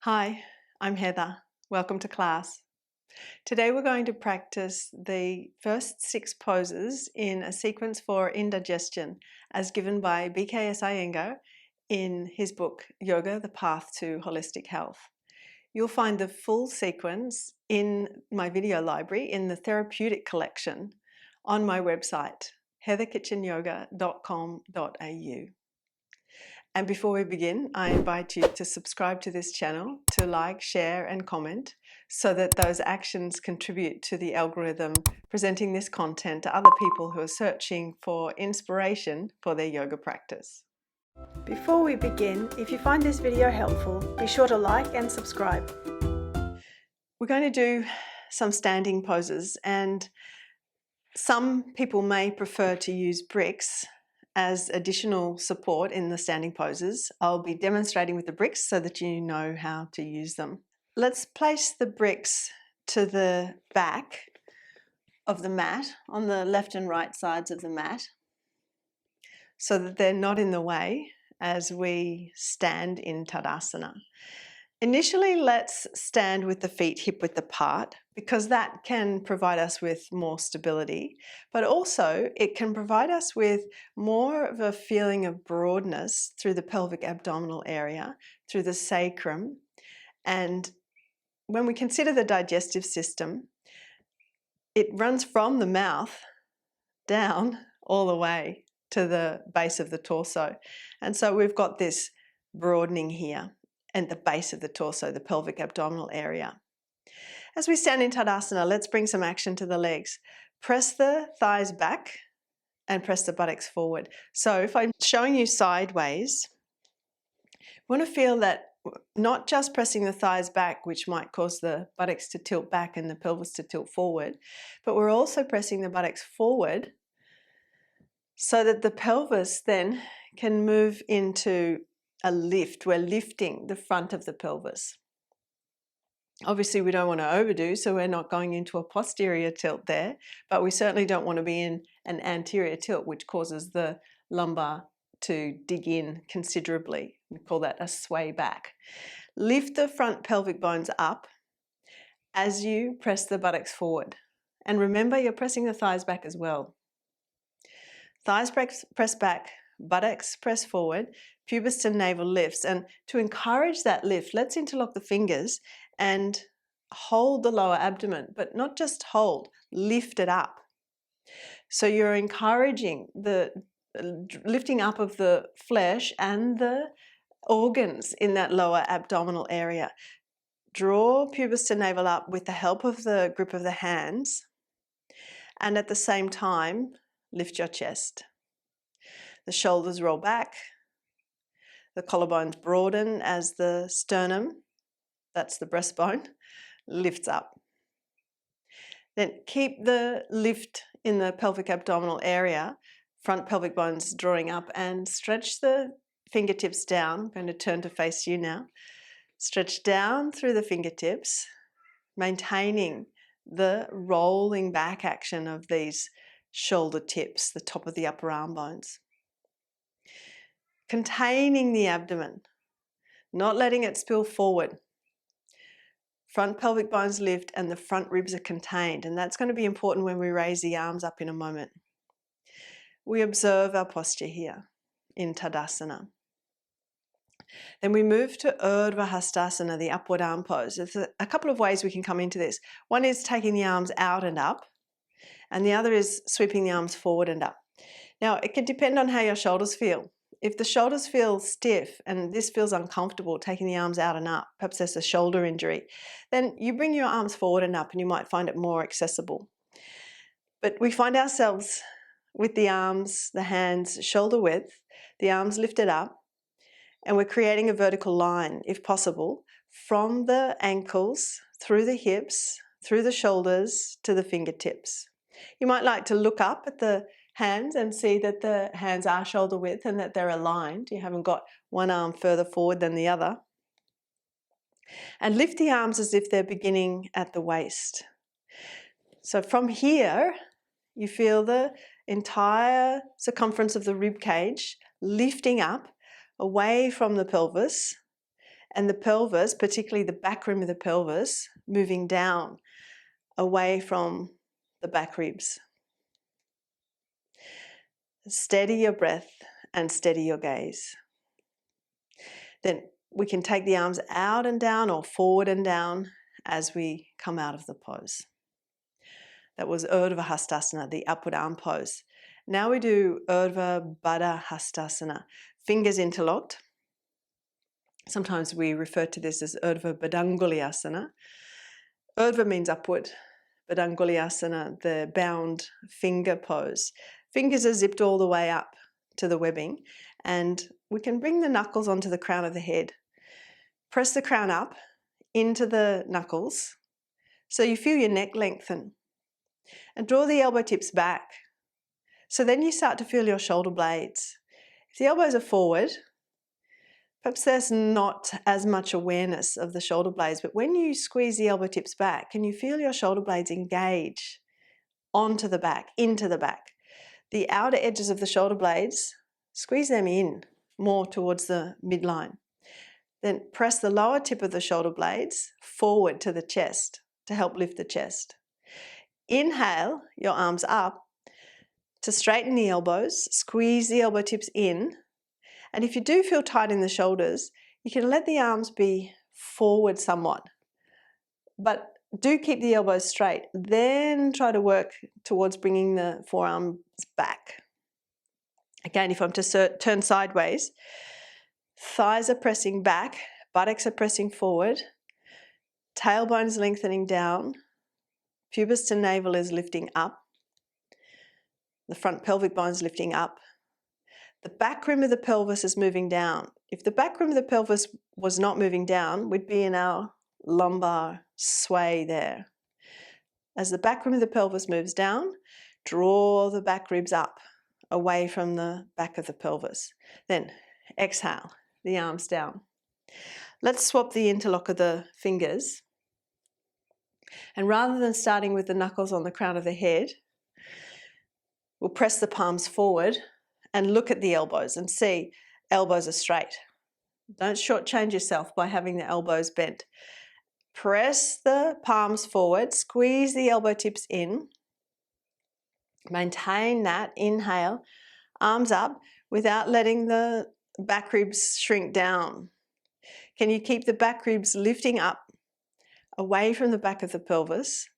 Hi, I'm Heather. Welcome to class. Today we're going to practice the first 6 poses in a sequence for indigestion as given by BKS Iyengar in his book Yoga, the Path to Holistic Health. You'll find the full sequence in my video library in the therapeutic collection on my website heatherkitchenyoga.com.au. And before we begin, I invite you to subscribe to this channel, to like, share and comment so that those actions contribute to the algorithm presenting this content to other people who are searching for inspiration for their yoga practice. Before we begin, if you find this video helpful, be sure to like and subscribe. We're going to do some standing poses, and some people may prefer to use bricks as additional support in the standing poses. I'll be demonstrating with the bricks so that you know how to use them. Let's place the bricks to the back of the mat, on the left and right sides of the mat, so that they're not in the way as we stand in Tadasana. Initially, let's stand with the feet hip-width apart because that can provide us with more stability, but also it can provide us with more of a feeling of broadness through the pelvic abdominal area, through the sacrum. And when we consider the digestive system, it runs from the mouth down all the way to the base of the torso. And so we've got this broadening here and the base of the torso, the pelvic abdominal area. As we stand in Tadasana, let's bring some action to the legs. Press the thighs back and press the buttocks forward. So if I'm showing you sideways, we want to feel that not just pressing the thighs back, which might cause the buttocks to tilt back and the pelvis to tilt forward, but we're also pressing the buttocks forward so that the pelvis then can move into a lift. We're lifting the front of the pelvis. Obviously we don't want to overdo, so we're not going into a posterior tilt there, but we certainly don't want to be in an anterior tilt, which causes the lumbar to dig in considerably. We call that a sway back. Lift the front pelvic bones up as you press the buttocks forward. And remember, you're pressing the thighs back as well. Thighs press back, buttocks press forward, pubis to navel lifts. And to encourage that lift, let's interlock the fingers and hold the lower abdomen, but not just hold, lift it up. So you're encouraging the lifting up of the flesh and the organs in that lower abdominal area. Draw pubis to navel up with the help of the grip of the hands, and at the same time, lift your chest. The shoulders roll back, the collarbones broaden as the sternum, that's the breastbone, lifts up. Then keep the lift in the pelvic abdominal area, front pelvic bones drawing up, and stretch the fingertips down. I'm going to turn to face you now. Stretch down through the fingertips, maintaining the rolling back action of these shoulder tips, the top of the upper arm bones. Containing the abdomen, not letting it spill forward. Front pelvic bones lift and the front ribs are contained, and that's going to be important when we raise the arms up in a moment. We observe our posture here in Tadasana. Then we move to Urdhva Hastasana, the upward arm pose. There's a couple of ways we can come into this. One is taking the arms out and up, and the other is sweeping the arms forward and up. Now, it can depend on how your shoulders feel. If the shoulders feel stiff and this feels uncomfortable, taking the arms out and up, perhaps there's a shoulder injury, then you bring your arms forward and up and you might find it more accessible. But we find ourselves with the arms, the hands shoulder width, the arms lifted up, and we're creating a vertical line, if possible, from the ankles, through the hips, through the shoulders to the fingertips. You might like to look up at the hands and see that the hands are shoulder width and that they're aligned. You haven't got one arm further forward than the other. And lift the arms as if they're beginning at the waist. So from here, you feel the entire circumference of the rib cage lifting up away from the pelvis and the pelvis, particularly the back rim of the pelvis, moving down away from the back ribs. Steady your breath and steady your gaze. Then we can take the arms out and down or forward and down as we come out of the pose. That was Urdhva Hastasana, the upward arm pose. Now we do Urdhva Baddha Hastasana, fingers interlocked. Sometimes we refer to this as Urdhva Baddha. Urdhva means upward. Baddha, the bound finger pose. Fingers are zipped all the way up to the webbing, and we can bring the knuckles onto the crown of the head. Press the crown up into the knuckles so you feel your neck lengthen, and draw the elbow tips back. So then you start to feel your shoulder blades. If the elbows are forward, perhaps there's not as much awareness of the shoulder blades, but when you squeeze the elbow tips back, can you feel your shoulder blades engage onto the back, into the back? The outer edges of the shoulder blades, squeeze them in more towards the midline. Then press the lower tip of the shoulder blades forward to the chest to help lift the chest. Inhale your arms up to straighten the elbows, squeeze the elbow tips in, and if you do feel tight in the shoulders, you can let the arms be forward somewhat, but do keep the elbows straight. Then try to work towards bringing the forearms back. Again, if I'm to turn sideways, thighs are pressing back, buttocks are pressing forward, tailbone is lengthening down, pubis to navel is lifting up, the front pelvic bone is lifting up, the back rim of the pelvis is moving down. If the back rim of the pelvis was not moving down, we'd be in our lumbar sway there. As the back rim of the pelvis moves down, draw the back ribs up away from the back of the pelvis. Then exhale, the arms down. Let's swap the interlock of the fingers. And rather than starting with the knuckles on the crown of the head, we'll press the palms forward and look at the elbows and see elbows are straight. Don't shortchange yourself by having the elbows bent. Press the palms forward, squeeze the elbow tips in. Maintain that, inhale, arms up without letting the back ribs shrink down. Can you keep the back ribs lifting up away from the back of the pelvis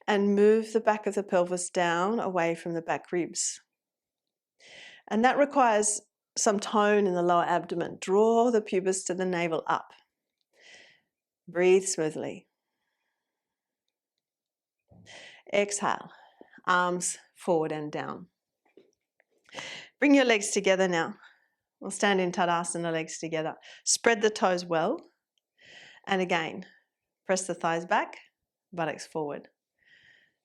and move the back of the pelvis down away from the back ribs? And that requires some tone in the lower abdomen. Draw the pubis to the navel up. Breathe smoothly. Exhale, arms forward and down. Bring your legs together now. We'll stand in Tadasana, legs together. Spread the toes well. And again, press the thighs back, buttocks forward.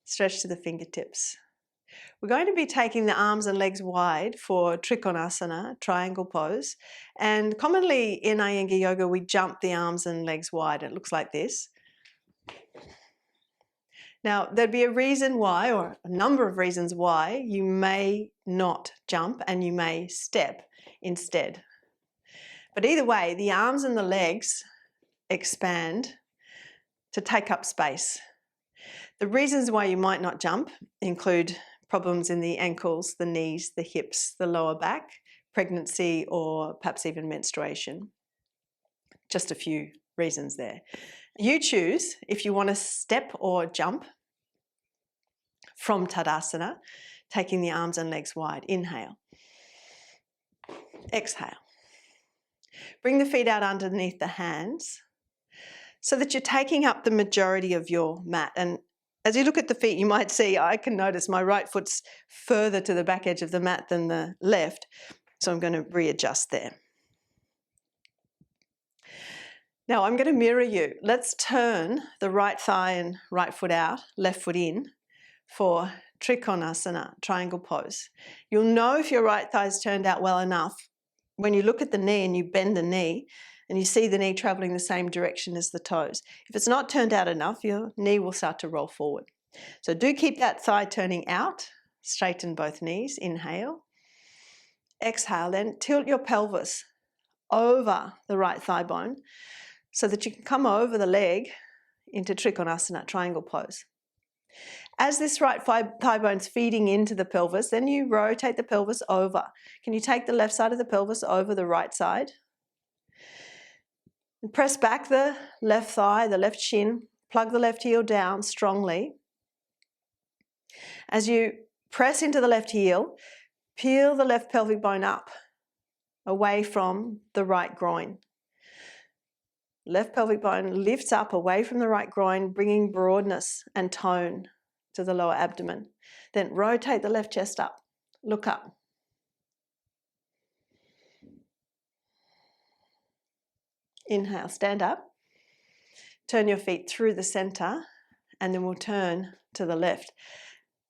Stretch to the fingertips. We're going to be taking the arms and legs wide for Trikonasana, triangle pose. And commonly in Iyengar Yoga, we jump the arms and legs wide. It looks like this. Now, there'd be a reason why, or a number of reasons why, you may not jump and you may step instead. But either way, the arms and the legs expand to take up space. The reasons why you might not jump include problems in the ankles, the knees, the hips, the lower back, pregnancy, or perhaps even menstruation. Just a few reasons there. You choose if you want to step or jump from Tadasana, taking the arms and legs wide. Inhale. Exhale. Bring the feet out underneath the hands so that you're taking up the majority of your mat. And as you look at the feet, you might see, I can notice my right foot's further to the back edge of the mat than the left. So I'm going to readjust there. Now I'm going to mirror you. Let's turn the right thigh and right foot out, left foot in for Trikonasana, triangle pose. You'll know if your right thigh's turned out well enough when you look at the knee and you bend the knee and you see the knee traveling the same direction as the toes. If it's not turned out enough, your knee will start to roll forward. So do keep that thigh turning out, straighten both knees, inhale. Exhale, then tilt your pelvis over the right thigh bone so that you can come over the leg into Trikonasana, triangle pose. As this right thigh bone's feeding into the pelvis, then you rotate the pelvis over. Can you take the left side of the pelvis over the right side? And press back the left thigh, the left shin, plug the left heel down strongly. As you press into the left heel, peel the left pelvic bone up, away from the right groin. Left pelvic bone lifts up away from the right groin, bringing broadness and tone to the lower abdomen. Then rotate the left chest up. Look up. Inhale, stand up. Turn your feet through the center, and then we'll turn to the left.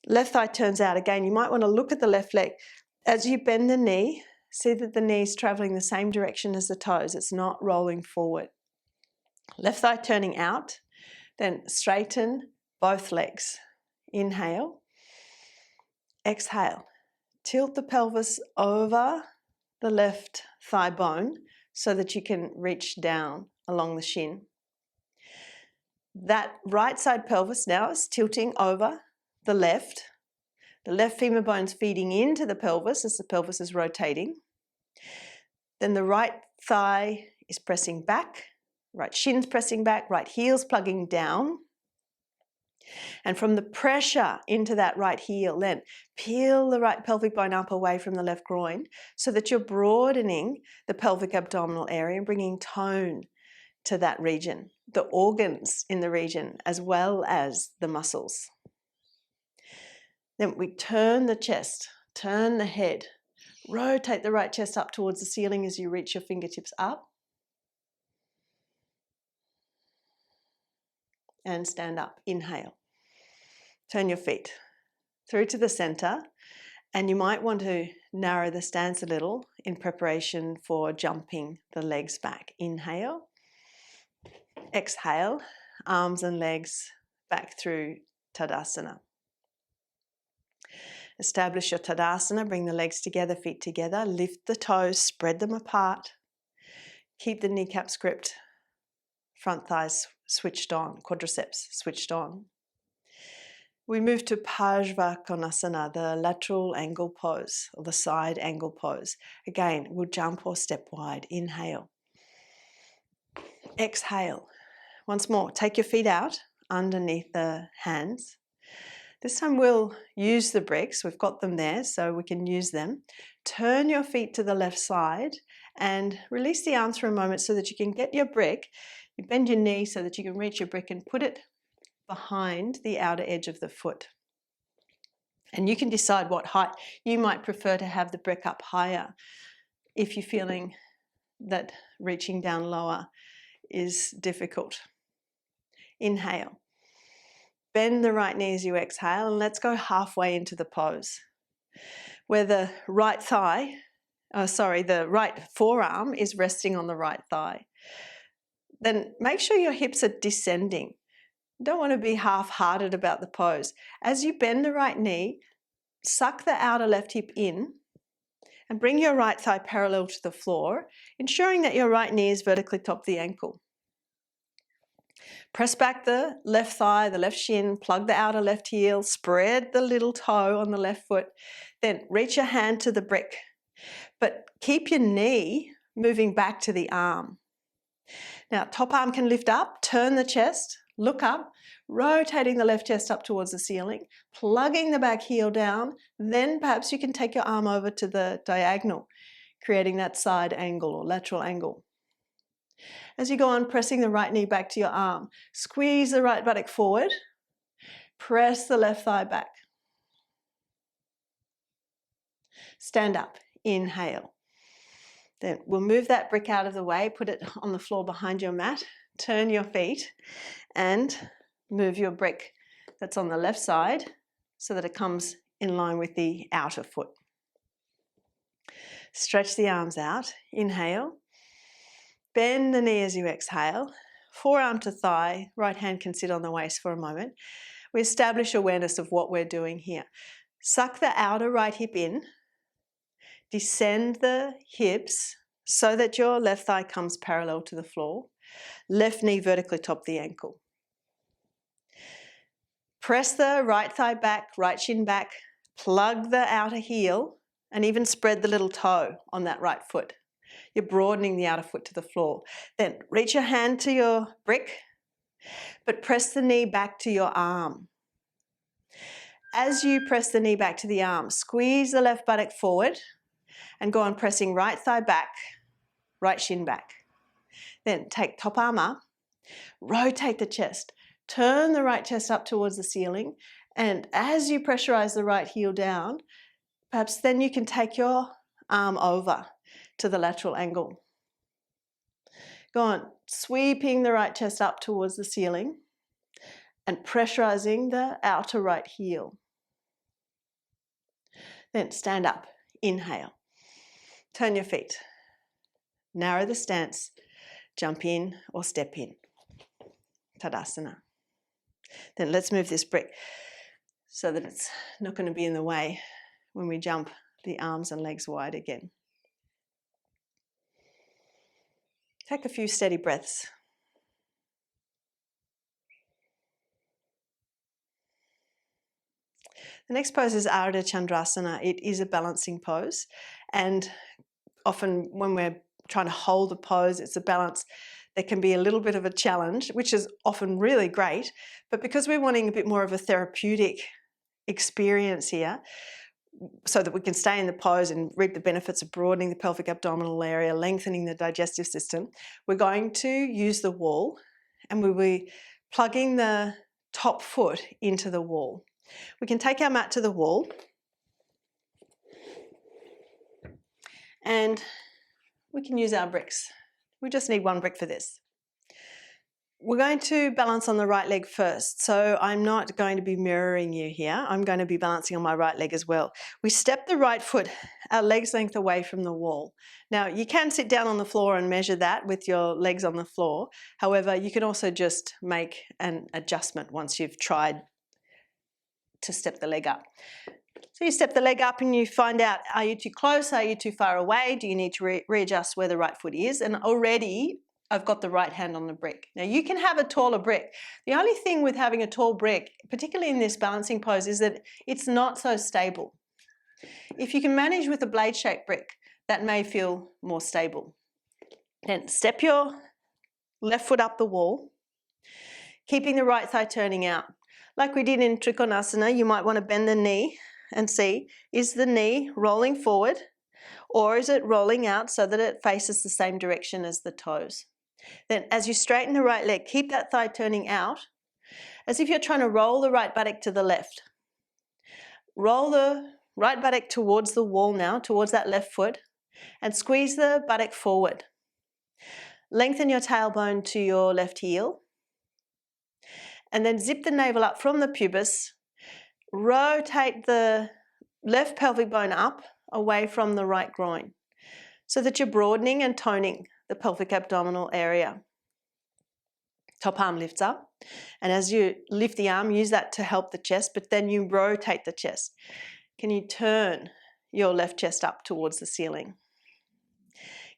Left thigh turns out again. You might want to look at the left leg. As you bend the knee, see that the knee is traveling the same direction as the toes. It's not rolling forward. Left thigh turning out, then straighten both legs. Inhale, exhale. Tilt the pelvis over the left thigh bone so that you can reach down along the shin. That right side pelvis now is tilting over the left. The left femur bone's feeding into the pelvis as the pelvis is rotating. Then the right thigh is pressing back, right shin's pressing back, right heel's plugging down. And from the pressure into that right heel, then peel the right pelvic bone up away from the left groin so that you're broadening the pelvic abdominal area and bringing tone to that region, the organs in the region as well as the muscles. Then we turn the chest, turn the head, rotate the right chest up towards the ceiling as you reach your fingertips up. And stand up. Inhale. Turn your feet through to the center, and you might want to narrow the stance a little in preparation for jumping the legs back. Inhale. Exhale. Arms and legs back through Tadasana. Establish your Tadasana. Bring the legs together, feet together. Lift the toes, spread them apart. Keep the kneecaps gripped. Front thighs switched on, quadriceps switched on. We move to Parsvakonasana, the lateral angle pose, or the side angle pose. Again, we'll jump or step wide. Inhale. Exhale. Once more, take your feet out underneath the hands. This time we'll use the bricks. We've got them there, so we can use them. Turn your feet to the left side and release the arms for a moment so that you can get your brick. You bend your knee so that you can reach your brick and put it behind the outer edge of the foot. And you can decide what height. You might prefer to have the brick up higher if you're feeling that reaching down lower is difficult. Inhale. Bend the right knee as you exhale, and let's go halfway into the pose. Where the right forearm is resting on the right thigh. Then make sure your hips are descending. You don't want to be half-hearted about the pose. As you bend the right knee, suck the outer left hip in and bring your right thigh parallel to the floor, ensuring that your right knee is vertically top of the ankle. Press back the left thigh, the left shin, plug the outer left heel, spread the little toe on the left foot, then reach your hand to the brick. But keep your knee moving back to the arm. Now, top arm can lift up, turn the chest, look up, rotating the left chest up towards the ceiling, plugging the back heel down, then perhaps you can take your arm over to the diagonal, creating that side angle or lateral angle. As you go on, pressing the right knee back to your arm, squeeze the right buttock forward, press the left thigh back. Stand up, inhale. Then we'll move that brick out of the way, put it on the floor behind your mat, turn your feet and move your brick that's on the left side so that it comes in line with the outer foot. Stretch the arms out, inhale. Bend the knee as you exhale, forearm to thigh, right hand can sit on the waist for a moment. We establish awareness of what we're doing here. Suck the outer right hip in, descend the hips so that your left thigh comes parallel to the floor. Left knee vertically top the ankle. Press the right thigh back, right shin back, plug the outer heel, and even spread the little toe on that right foot. You're broadening the outer foot to the floor. Then reach your hand to your brick, but press the knee back to your arm. As you press the knee back to the arm, squeeze the left buttock forward and go on pressing right thigh back, right shin back. Then take top arm up, rotate the chest, turn the right chest up towards the ceiling, and as you pressurize the right heel down, perhaps then you can take your arm over to the lateral angle. Go on, sweeping the right chest up towards the ceiling and pressurizing the outer right heel. Then stand up, inhale, turn your feet, narrow the stance, jump in or step in, Tadasana. Then let's move this brick so that it's not going to be in the way when we jump the arms and legs wide again. Take a few steady breaths. The next pose is Ardha Chandrasana. It is a balancing pose, and often when we're trying to hold a pose, it's a balance that can be a little bit of a challenge, which is often really great, but because we're wanting a bit more of a therapeutic experience here, so that we can stay in the pose and reap the benefits of broadening the pelvic abdominal area, lengthening the digestive system, we're going to use the wall and we'll be plugging the top foot into the wall. We can take our mat to the wall and we can use our bricks. We just need one brick for this. We're going to balance on the right leg first, so I'm not going to be mirroring you here. I'm going to be balancing on my right leg as well. We step the right foot our leg's length away from the wall. Now, you can sit down on the floor and measure that with your legs on the floor. However, you can also just make an adjustment once you've tried to step the leg up. So you step the leg up and you find out, are you too close? Are you too far away? Do you need to readjust where the right foot is? And already I've got the right hand on the brick. Now you can have a taller brick. The only thing with having a tall brick, particularly in this balancing pose, is that it's not so stable. If you can manage with a blade-shaped brick, that may feel more stable. Then step your left foot up the wall, keeping the right thigh turning out. Like we did in Trikonasana, you might want to bend the knee and see, is the knee rolling forward or is it rolling out so that it faces the same direction as the toes? Then as you straighten the right leg, keep that thigh turning out as if you're trying to roll the right buttock to the left. Roll the right buttock towards the wall now, towards that left foot, and squeeze the buttock forward. Lengthen your tailbone to your left heel, and then zip the navel up from the pubis. Rotate the left pelvic bone up away from the right groin so that you're broadening and toning the pelvic abdominal area. Top arm lifts up, and as you lift the arm, use that to help the chest, but then you rotate the chest. Can you turn your left chest up towards the ceiling?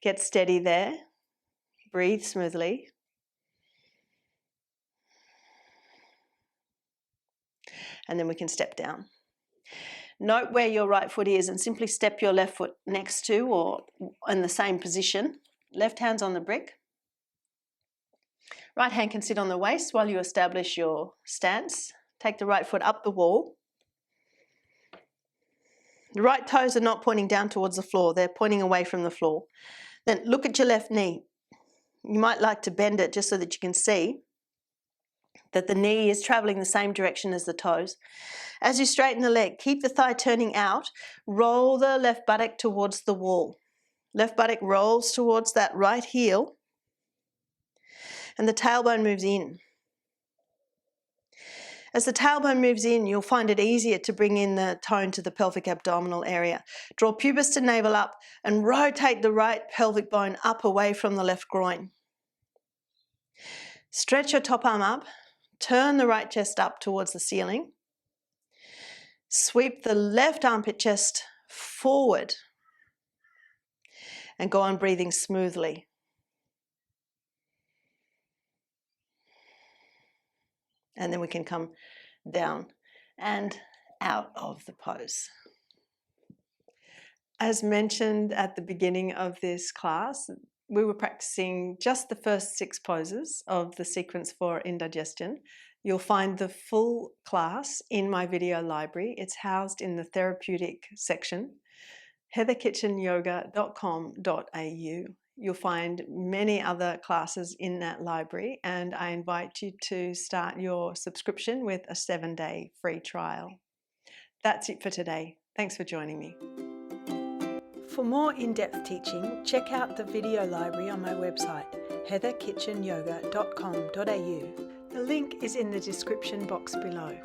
Get steady there. Breathe smoothly. And then we can step down. Note where your right foot is and simply step your left foot next to or in the same position. Left hand's on the brick. Right hand can sit on the waist while you establish your stance. Take the right foot up the wall. The right toes are not pointing down towards the floor, they're pointing away from the floor. Then look at your left knee. You might like to bend it just so that you can see that the knee is traveling the same direction as the toes. As you straighten the leg, keep the thigh turning out, roll the left buttock towards the wall. Left buttock rolls towards that right heel, and the tailbone moves in. As the tailbone moves in, you'll find it easier to bring in the tone to the pelvic abdominal area. Draw pubis to navel up and rotate the right pelvic bone up away from the left groin. Stretch your top arm up, turn the right chest up towards the ceiling. Sweep the left armpit chest forward and go on breathing smoothly. And then we can come down and out of the pose. As mentioned at the beginning of this class, we were practicing just the first 6 poses of the sequence for indigestion. You'll find the full class in my video library. It's housed in the therapeutic section, heatherkitchenyoga.com.au. You'll find many other classes in that library, and I invite you to start your subscription with a 7-day free trial. That's it for today. Thanks for joining me. For more in-depth teaching, check out the video library on my website, heatherkitchenyoga.com.au. The link is in the description box below.